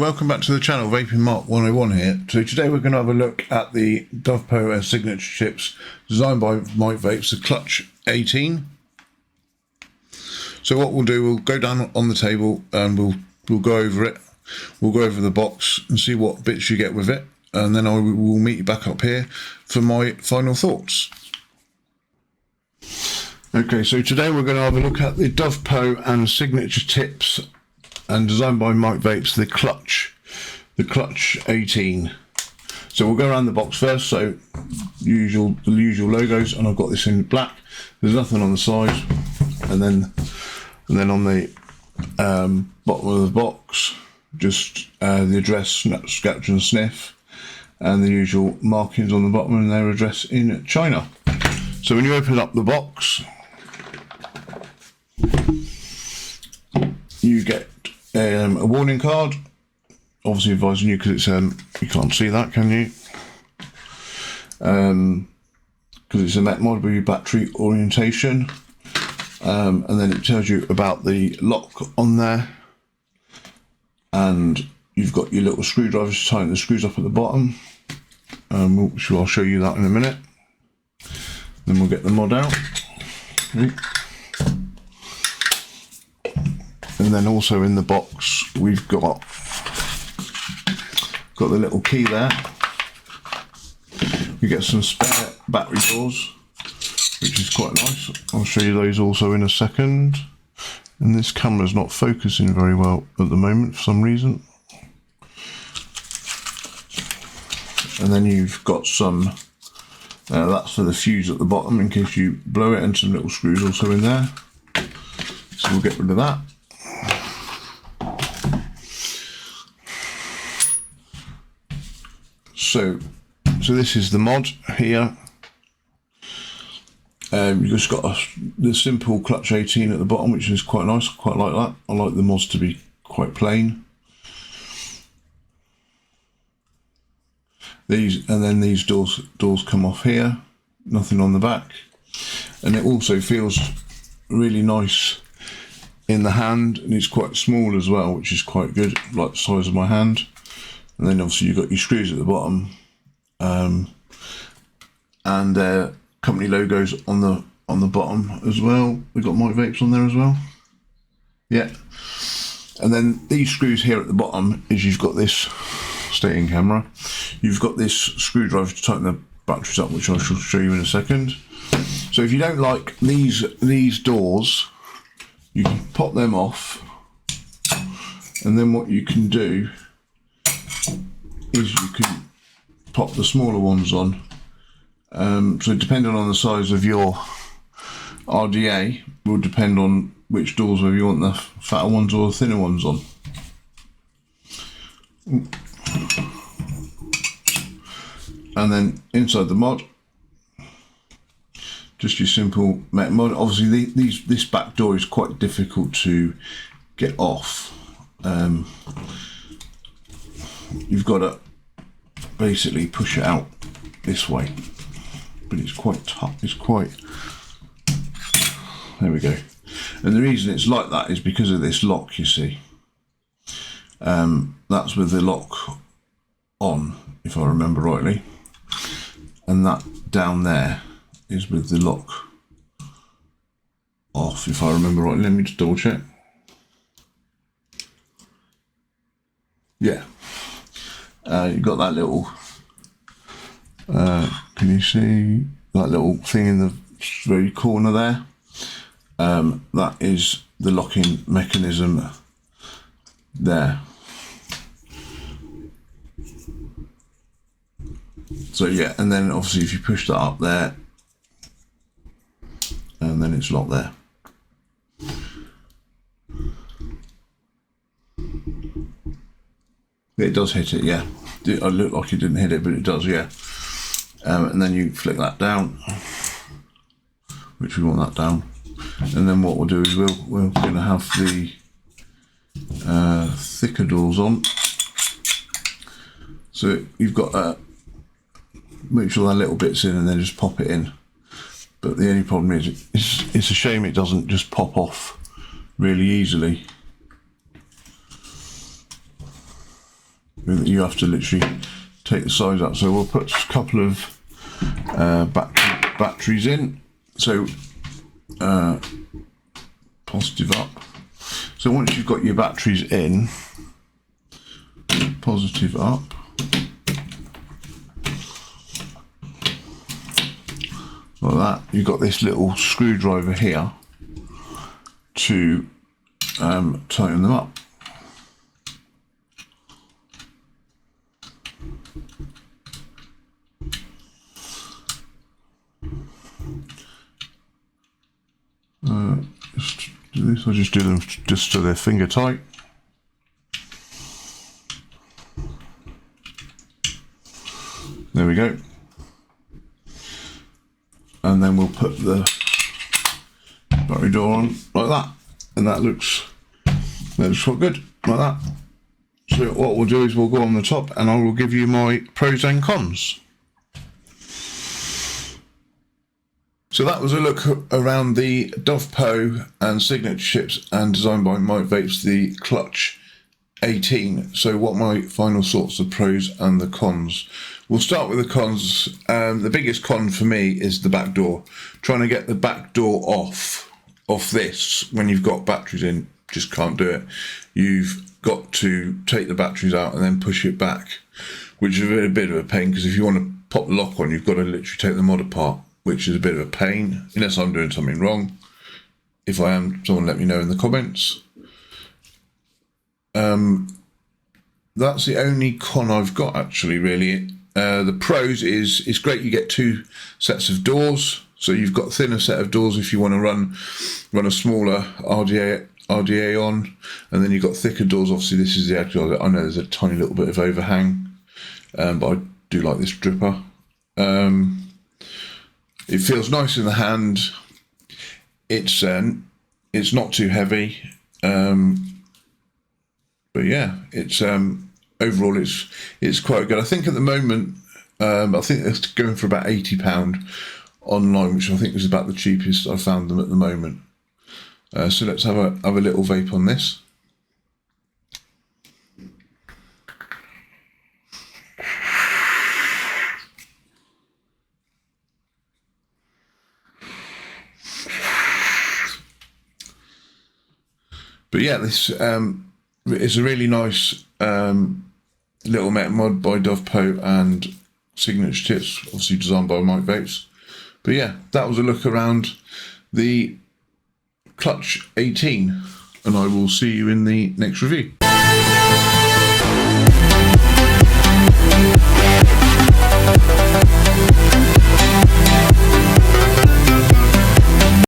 welcome back to the channel. Vaping Mark 101 here. So today we're going to have a look at the Dovpo signature chips designed by Mike Vapes, the Clutch 18. So what we'll do, we'll go down on the table and we'll go over it. We'll go over the box and see what bits you get with it, and then I will meet you back up here for my final thoughts. Okay, so today we're going to have a look at the Dovpo and signature tips and designed by Mike Vapes, the Clutch 18. So we'll go around the box first. So the usual logos, and I've got this in black. There's nothing on the side, and then on the bottom of the box, just the address, scratch and sniff, and the usual markings on the bottom and their address in China. So when you open up the box, you get a warning card, obviously advising you, because it's you can't see that, can you? Because it's a Met mod with your battery orientation, and then it tells you about the lock on there, and you've got your little screwdrivers to tighten the screws up at the bottom, which I'll show you that in a minute. Then we'll get the mod out. Okay. And then also in the box we've got the little key there. You get some spare battery doors, which is quite nice. I'll show you those also in a second. And this camera's not focusing very well at the moment for some reason. And then you've got some, that's for the fuse at the bottom in case you blow it, and some little screws also in there. So we'll get rid of that. So this is the mod here. You've just got the simple Clutch 18 at the bottom, which is quite nice. I quite like that. I like the mods to be quite plain. And then these doors come off here. Nothing on the back, and it also feels really nice in the hand, and it's quite small as well, which is quite good, like the size of my hand. And then obviously you've got your screws at the bottom, and company logos on the bottom as well. We've got Mike Vapes on there as well. Yeah. And then these screws here at the bottom is, you've got this, stay in camera, you've got this screwdriver to tighten the batteries up, which I shall show you in a second. So if you don't like these doors, you can pop them off, and then what you can do is you can pop the smaller ones on. So depending on the size of your RDA will depend on which doors, whether you want the fatter ones or the thinner ones on. And then inside the mod, just your simple Met mod. Obviously this back door is quite difficult to get off. You've got to basically push it out this way, but it's quite tough. It's quite, there we go. And the reason it's like that is because of this lock, you see. That's with the lock on, if I remember rightly, and that down there is with the lock off, if I remember rightly. Let me just double check. Yeah. You've got that little, can you see that little thing in the very corner there? That is the locking mechanism there. So yeah, and then obviously if you push that up there, and then it's locked there. It does hit it, yeah. It looked like it didn't hit it, but it does, yeah. And then you flick that down, which we want that down. And then what we'll do is we're going to have the thicker doors on. So you've got to make sure that little bit's in, and then just pop it in. But the only problem is it's a shame it doesn't just pop off really easily. you have to literally take the sides out. So we'll put a couple of batteries in. So positive up. So once you've got your batteries in, positive up, like that, you've got this little screwdriver here to tighten them up. Just do this. I just do them just so they're finger tight. There we go. And then we'll put the battery door on like that, and that looks quite good like that. So what we'll do is we'll go on the top, and I will give you my pros and cons. So that was a look around the Dovpo and signature chips, and designed by Mike Vapes, the Clutch 18. So what my final thoughts, the pros and the cons. We'll start with the cons. The biggest con for me is the back door. Trying to get the back door off this when you've got batteries in, just can't do it. You've got to take the batteries out and then push it back, which is a bit of a pain, because if you want to pop the lock on, you've got to literally take the mod apart, which is a bit of a pain, unless I'm doing something wrong. If I am, someone let me know in the comments. That's the only con I've got, actually, really. The pros is it's great, you get two sets of doors, so you've got a thinner set of doors if you want to run a smaller RDA on, and then you've got thicker doors. Obviously this is the edge of it. I know there's a tiny little bit of overhang, but I do like this dripper. It feels nice in the hand. It's not too heavy, but yeah, it's overall it's quite good. I think at the moment, I think it's going for about £80 online, which I think is about the cheapest I found them at the moment. So let's have a little vape on this. But yeah, this is a really nice little meta mod by Dovpo and signature chips, obviously designed by Mike Vapes. But yeah, that was a look around the Clutch 18, and I will see you in the next review.